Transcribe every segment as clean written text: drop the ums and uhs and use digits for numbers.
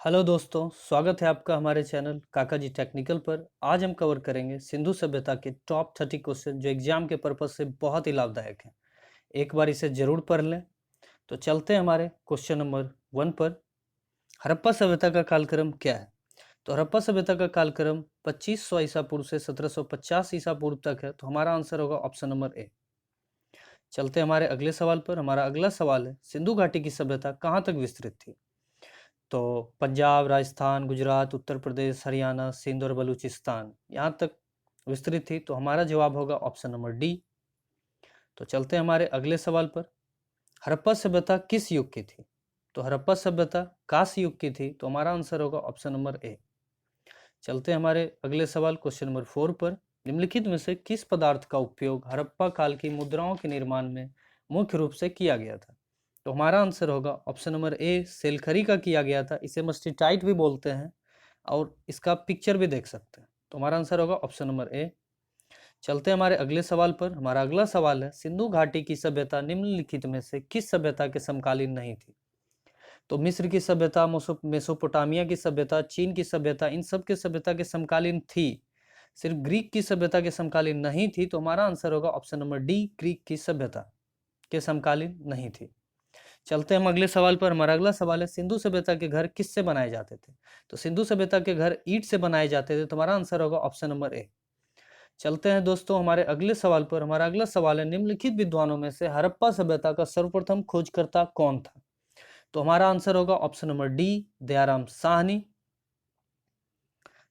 Hello दोस्तों, स्वागत है आपका हमारे चैनल काका जी टेक्निकल पर। आज हम कवर करेंगे सिंधु सभ्यता के टॉप 30 क्वेश्चन जो एग्जाम के पर्पज से बहुत ही लाभदायक हैं। एक बार इसे जरूर पढ़ लें। तो चलते हैं हमारे क्वेश्चन नंबर 1 पर। हड़प्पा सभ्यता का कालक्रम क्या है? तो हड़प्पा सभ्यता का कालक्रम 2500 ईसा पूर्व से 1750 ईसा पूर्व तक है। तो हमारा आंसर होगा ऑप्शन नंबर ए। चलते हैं हमारे अगले सवाल पर। हमारा अगला सवाल है, सिंधु घाटी की सभ्यता कहाँ तक विस्तृत थी? तो पंजाब, राजस्थान, गुजरात, उत्तर प्रदेश, हरियाणा, सिंध और बलूचिस्तान यहाँ तक विस्तृत थी। तो हमारा जवाब होगा ऑप्शन नंबर डी। तो चलते हैं हमारे अगले सवाल पर। हड़प्पा सभ्यता किस युग की थी? तो हड़प्पा सभ्यता कांस्य युग की थी। तो हमारा आंसर होगा ऑप्शन नंबर ए। चलते हैं हमारे अगले सवाल क्वेश्चन नंबर 4 पर। निम्नलिखित में से किस पदार्थ का उपयोग हड़प्पा काल की मुद्राओं के निर्माण में मुख्य रूप से किया गया था? तो हमारा आंसर होगा ऑप्शन नंबर ए, सेलखरी का किया गया था। इसे मस्टिटाइट भी बोलते हैं और इसका पिक्चर भी देख सकते हैं। तो हमारा आंसर होगा ऑप्शन नंबर ए। चलते हैं हमारे अगले सवाल पर। हमारा अगला सवाल है, सिंधु घाटी की सभ्यता निम्नलिखित में से किस सभ्यता के समकालीन नहीं थी? तो मिस्र की सभ्यता, मेसोपोटामिया की सभ्यता, चीन की सभ्यता, इन सब के सभ्यता के समकालीन थी। सिर्फ ग्रीक की सभ्यता के समकालीन नहीं थी। तो हमारा आंसर होगा ऑप्शन नंबर डी, ग्रीक की सभ्यता के समकालीन नहीं थी। चलते हैं हम अगले सवाल पर। हमारा अगला सवाल है, सिंधु सभ्यता के घर किससे बनाए जाते थे? तो सिंधु सभ्यता के घर ईंट से बनाए जाते थे। तो हमारा आंसर होगा ऑप्शन नंबर ए। चलते हैं दोस्तों हमारे अगले सवाल पर। हमारा अगला सवाल है, निम्नलिखित विद्वानों में से हड़प्पा सभ्यता का सर्वप्रथम खोजकर्ता कौन था? तो हमारा आंसर होगा option number D, Dayaram Sahni.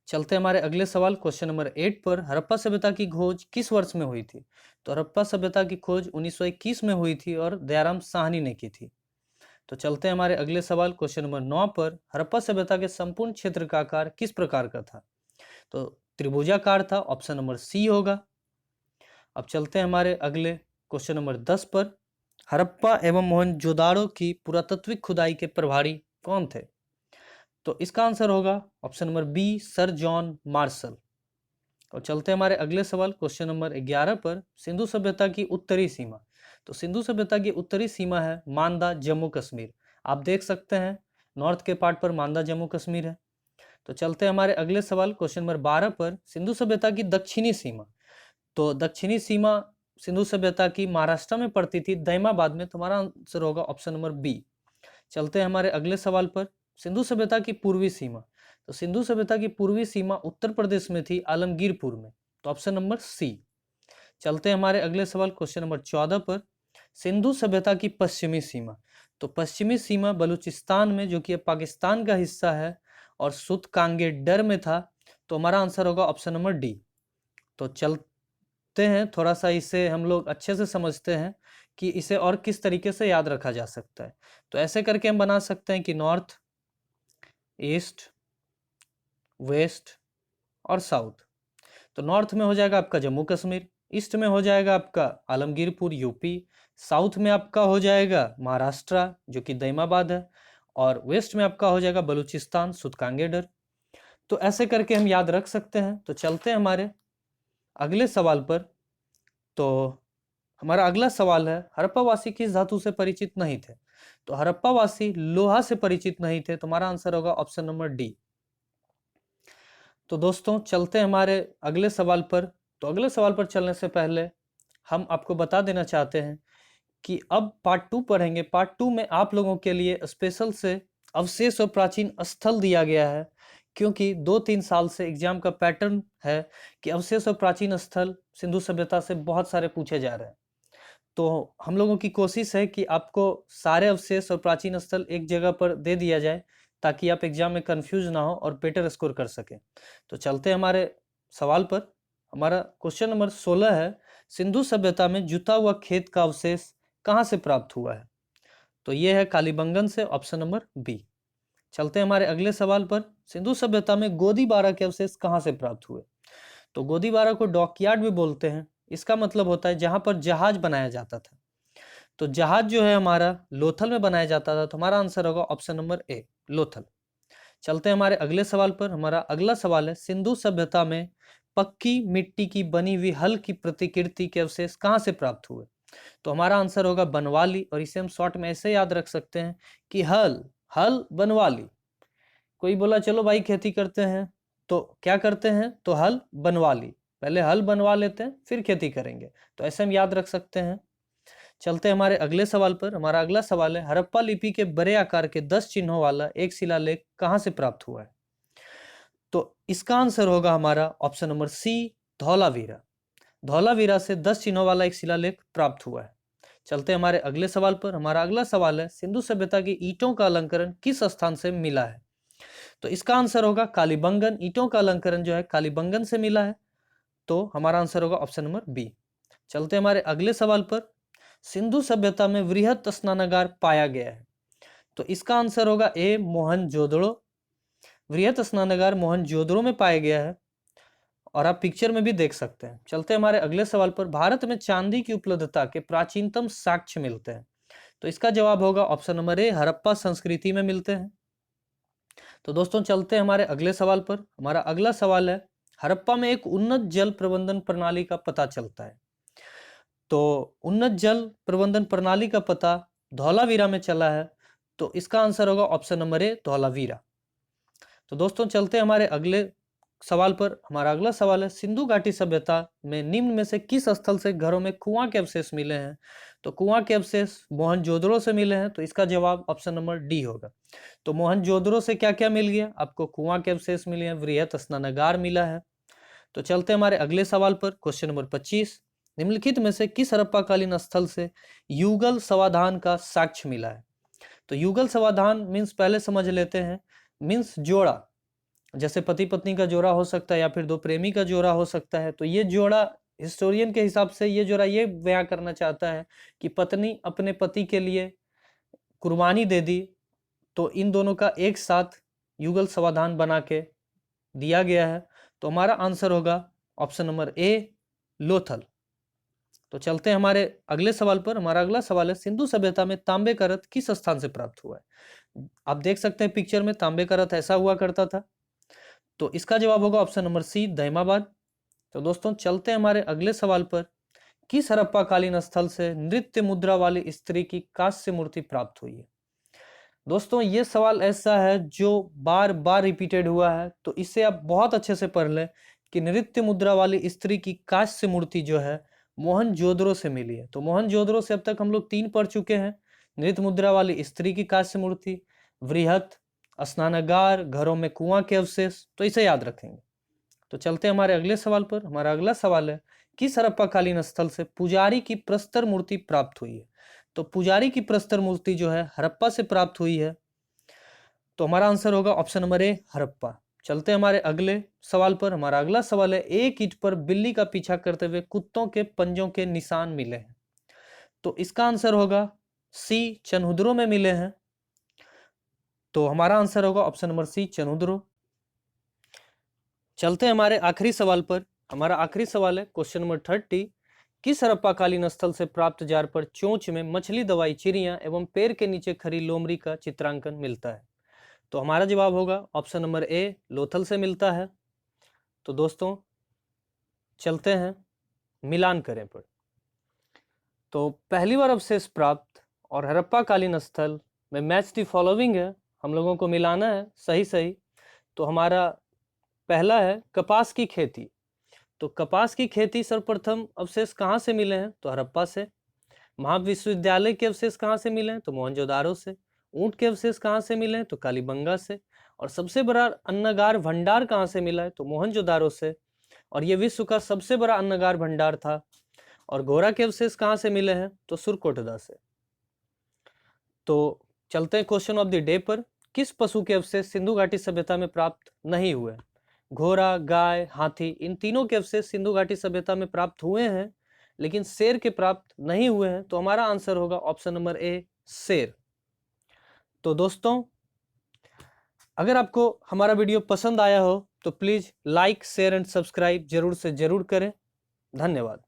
चलते हैं हमारे अगले सवाल क्वेश्चन नंबर 8 पर। हड़प्पा सभ्यता की खोज किस वर्ष में हुई थी? तो हड़प्पा सभ्यता की खोज 1921 में हुई थी और दयाराम साहनी ने की थी। तो चलते हैं हमारे अगले सवाल क्वेश्चन नंबर 9 पर। हड़प्पा सभ्यता के संपूर्ण क्षेत्र का आकार किस प्रकार का था? तो त्रिभुजाकार था। ऑप्शन नंबर सी होगा। अब चलते हैं हमारे अगले क्वेश्चन नंबर 10 पर। हड़प्पा एवं मोहनजोदाड़ो की पुरातात्विक खुदाई के प्रभारी कौन थे? तो इसका आंसर होगा option number B, sir John Marshall. और चलते हैं हमारे अगले सवाल क्वेश्चन नंबर 11 पर। सिंधु सभ्यता की उत्तरी सीमा। तो सिंधु सभ्यता की उत्तरी सीमा है मांदा, जम्मू कश्मीर। आप देख सकते हैं नॉर्थ के पार्ट पर मांदा, जम्मू कश्मीर है। तो चलते हैं हमारे अगले सवाल क्वेश्चन नंबर 12 पर। सिंधु सभ्यता की दक्षिणी सीमा। तो दक्षिणी सीमा सिंधु सभ्यता की महाराष्ट्र में पड़ती थी, दैमाबाद में। तुम्हारा आंसर होगा ऑप्शन नंबर बी। चलते हैं हमारे अगले सवाल पर। सिंधु सभ्यता की पूर्वी सीमा। तो सिंधु सभ्यता की पूर्वी सीमा उत्तर प्रदेश में थी, आलमगीरपुर में। तो ऑप्शन नंबर सी। चलते हैं हमारे अगले सवाल क्वेश्चन नंबर 14 पर। सिंधु सभ्यता की पश्चिमी सीमा। तो पश्चिमी सीमा बलूचिस्तान में, जो कि अब पाकिस्तान का हिस्सा है, और सुतकांगे डर में था। तो हमारा आंसर होगा ऑप्शन नंबर डी। तो चलते हैं, थोड़ा सा इसे हम लोग अच्छे से समझते हैं कि इसे और किस तरीके से याद रखा जा सकता है। तो ऐसे करके हम बना सकते हैं कि नॉर्थ, ईस्ट, वेस्ट और साउथ। तो नॉर्थ में हो जाएगा आपका जम्मू कश्मीर, ईस्ट में हो जाएगा आपका आलमगीरपुर यूपी, साउथ में आपका हो जाएगा महाराष्ट्र जो कि दैमाबाद है, और वेस्ट में आपका हो जाएगा बलूचिस्तान, सुतकांगेडर। तो ऐसे करके हम याद रख सकते हैं। तो चलते हैं हमारे अगले सवाल पर। तो हमारा अगला सवाल है, हड़प्पावासी किस धातु से परिचित नहीं थे? तो हड़प्पावासी लोहा से परिचित नहीं थे। तुम्हारा आंसर होगा ऑप्शन नंबर डी। तो दोस्तों चलते हैं हमारे अगले सवाल पर। तो अगले सवाल पर चलने से पहले हम आपको बता देना चाहते हैं कि अब पार्ट 2 पढ़ेंगे। पार्ट 2 में आप लोगों के लिए स्पेशल से अवशेष और प्राचीन स्थल दिया गया है, क्योंकि 2-3 साल से एग्जाम का पैटर्न है कि अवशेष और प्राचीन स्थल सिंधु सभ्यता से बहुत सारे पूछे जा रहे हैं। तो हम लोगों की कोशिश है कि आपको सारे अवशेष और प्राचीन स्थल एक जगह पर दे दिया जाए, ताकि आप एग्जाम में कंफ्यूज ना हो और बेटर स्कोर कर सकें। तो चलते हैं हमारे सवाल पर। हमारा क्वेश्चन नंबर 16 है, सिंधु सभ्यता में जुता हुआ खेत का अवशेष कहाँ से प्राप्त हुआ है? तो ये है कालीबंगन से, ऑप्शन नंबर बी। चलते हैं हमारे अगले सवाल पर। सिंधु सभ्यता में गोदीबारा के अवशेष कहाँ से प्राप्त हुए? तो गोदीबारा को डॉकयार्ड भी बोलते हैं। इसका मतलब होता है जहां पर जहाज बनाया जाता था। तो जहाज जो है हमारा लोथल में बनाया जाता था। तो हमारा आंसर होगा ऑप्शन नंबर ए, लोथल। चलते हैं हमारे अगले सवाल पर। हमारा अगला सवाल है, सिंधु सभ्यता में पक्की मिट्टी की बनी हुई हल की प्रतिकृति के अवशेष कहाँ से प्राप्त हुए? तो हमारा आंसर होगा बनवाली, और इसे हम शॉर्ट में ऐसे याद रख सकते हैं कि हल, हल बनवाली। कोई बोला चलो भाई खेती करते हैं, तो क्या करते हैं, तो हल बनवा ली, पहले हल बनवा लेते हैं फिर खेती करेंगे। तो ऐसे हम याद रख सकते हैं। चलते हैं हमारे अगले सवाल पर। हमारा अगला सवाल है, हड़प्पा लिपि के बड़े आकार के 10 चिन्हों वाला एक शिलालेख कहां से प्राप्त हुआ है? तो इसका आंसर होगा हमारा option number C, Dholavira. Dholavira से 10 चिन्हों वाला एक शिलालेख प्राप्त हुआ है। चलते हैं हमारे अगले सवाल पर। हमारा अगला सवाल है, सिंधु सभ्यता की ईंटों का अलंकरण किस स्थान से मिला है? तो इसका आंसर होगा कालीबंगन। ईंटों का अलंकरण जो है कालीबंगन से मिला है। तो हमारा आंसर होगा ऑप्शन नंबर बी। चलते हैं हमारे अगले सवाल पर। सिंधु सभ्यता में वृहत स्नानागार पाया गया है। तो इसका आंसर होगा ए, मोहनजोदड़ो। वृहत स्नानागार मोहनजोदड़ो में पाया गया है और आप पिक्चर में भी देख सकते हैं। चलते हैं हमारे अगले सवाल पर। भारत में चांदी की उपलब्धता के प्राचीनतम साक्ष्य मिलते हैं। तो इसका जवाब होगा ऑप्शन नंबर ए, हड़प्पा संस्कृति में मिलते हैं। तो दोस्तों चलते हैं हमारे अगले सवाल पर। हमारा अगला सवाल है, हड़प्पा में एक उन्नत जल प्रबंधन प्रणाली का पता चलता है। तो उन्नत जल प्रबंधन प्रणाली का पता धौलावीरा में चला है। तो इसका आंसर होगा ऑप्शन नंबर ए, धौलावीरा। तो दोस्तों चलते हैं हमारे अगले सवाल पर। हमारा अगला सवाल है, सिंधु घाटी सभ्यता में निम्न में से किस स्थल से घरों में कुआं के अवशेष मिले हैं? तो कुआं के अवशेष मोहनजोदड़ो से मिले हैं। तो इसका जवाब ऑप्शन नंबर डी होगा। तो मोहनजोदड़ो से क्या क्या मिल गया आपको? कुआं के अवशेष मिले हैं, वृहत स्नानागार मिला है। तो चलते हैं हमारे अगले सवाल पर। क्वेश्चन नंबर 25, निम्नलिखित में से किस हड़प्पाकालीन स्थल से युगल समाधान का साक्ष्य मिला है? तो युगल समाधान मीन्स पहले समझ लेते हैं, मीन्स जोड़ा, जैसे पति पत्नी का जोड़ा हो सकता है या फिर दो प्रेमी का जोड़ा हो सकता है। तो ये जोड़ा हिस्टोरियन के हिसाब से ये जोड़ा ये बयां करना चाहता है कि पत्नी अपने पति के लिए कुर्बानी दे दी, तो इन दोनों का एक साथ युगल समाधान बना के दिया गया है। तो हमारा आंसर होगा ऑप्शन नंबर ए, लोथल। तो चलते हैं हमारे अगले सवाल पर। हमारा अगला सवाल है, सिंधु सभ्यता में तांबे का रथ किस स्थान से प्राप्त हुआ है? आप देख सकते हैं पिक्चर में तांबे का रथ ऐसा हुआ करता था। तो इसका जवाब होगा ऑप्शन नंबर सी, दहमाबाद। तो दोस्तों चलते हैं हमारे अगले सवाल पर। किस हड़प्पाकालीन स्थल से नृत्य मुद्रा वाली स्त्री की कांस्य मूर्ति प्राप्त हुई है? दोस्तों ये सवाल ऐसा है जो बार बार रिपीटेड हुआ है, तो इसे आप बहुत अच्छे से पढ़ लें कि नृत्य मुद्रा वाली स्त्री की कांस्य मूर्ति जो है मोहनजोदड़ो से मिली है। तो मोहनजोदड़ो से अब तक हम लोग 3 पढ़ चुके हैं, नृत्य मुद्रा वाली स्त्री की कांस्य मूर्ति, वृहत स्नानागार, घरों में कुआं के अवशेष। तो इसे याद रखेंगे। तो चलते हैं हमारे अगले सवाल पर। हमारा अगला सवाल है, किस हड़प्पाकालीन स्थल से पुजारी की प्रस्तर मूर्ति प्राप्त हुई है? तो पुजारी की प्रस्तर मूर्ति जो है हड़प्पा से प्राप्त हुई है। तो हमारा आंसर होगा ऑप्शन नंबर ए, हड़प्पा। चलते हैं हमारे अगले सवाल पर। हमारा अगला सवाल है, एक ईंट पर बिल्ली का पीछा करते हुए कुत्तों के पंजों के निशान मिले हैं। तो इसका आंसर होगा सी, चनहुदरो में मिले हैं। तो हमारा आंसर होगा ऑप्शन नंबर सी, चनहुदरो। चलते हैं हमारे आखिरी सवाल पर। हमारा आखिरी सवाल है क्वेश्चन नंबर 30, किस हड़प्पाकालीन स्थल से प्राप्त जार पर चोंच में मछली, दवाई, चिड़िया एवं पैर के नीचे खड़ी लोमड़ी का चित्रांकन मिलता है? तो हमारा जवाब होगा ऑप्शन नंबर ए, लोथल से मिलता है। तो दोस्तों चलते हैं मिलान करें पर। तो पहली बार अवशेष प्राप्त और हड़प्पाकालीन स्थल में मैच द फॉलोइंग है, हम लोगों को मिलाना है सही सही। तो हमारा पहला है कपास की खेती। तो कपास की खेती सर्वप्रथम अवशेष कहाँ से मिले हैं? तो हड़प्पा से। महाविश्वविद्यालय के अवशेष कहाँ से मिले हैं? तो मोहनजोदारो से। ऊंट के अवशेष कहाँ से मिले हैं? तो कालीबंगा से। और सबसे बड़ा अन्नगार भंडार कहाँ से मिला है? तो मोहनजोदारो से। और ये विश्व का सबसे बड़ा अन्नगार भंडार था। और घोड़ा के अवशेष कहाँ से मिले हैं? तो सुरकोटदा से। तो चलते हैं क्वेश्चन ऑफ द डे पर। किस पशु के अवशेष सिंधु घाटी सभ्यता में प्राप्त नहीं हुए? घोड़ा, गाय, हाथी, इन तीनों के अवशेष सिंधु घाटी सभ्यता में प्राप्त हुए हैं, लेकिन शेर के प्राप्त नहीं हुए हैं। तो हमारा आंसर होगा ऑप्शन नंबर ए, शेर। तो दोस्तों अगर आपको हमारा वीडियो पसंद आया हो तो please like, share and subscribe जरूर से जरूर करें। धन्यवाद।